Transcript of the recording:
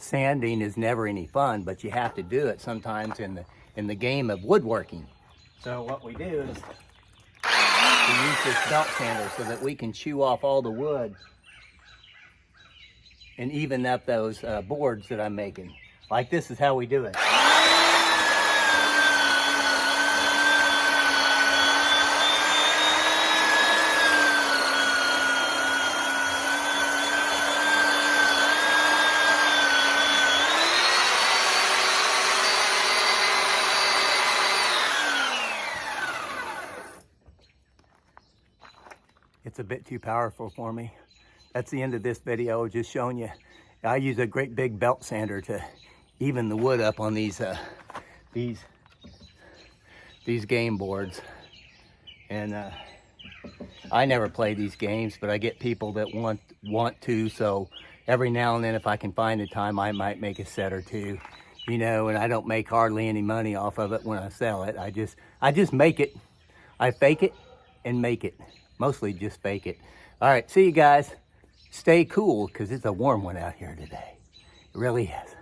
sanding is never any fun, but you have to do it sometimes in the game of woodworking. So what we do is we use this belt sander so that we can chew off all the wood and even up those boards that I'm making. Like this is how we do it. It's a bit too powerful for me. That's the end of this video, just showing you. I use a great big belt sander to even the wood up on these game boards. And I never play these games, but I get people that want to, so every now and then if I can find the time, I might make a set or two, you know, and I don't make hardly any money off of it when I sell it. I just make it. I fake it and make it. Mostly just fake it. All right, see you guys. Stay cool, because it's a warm one out here today. It really is.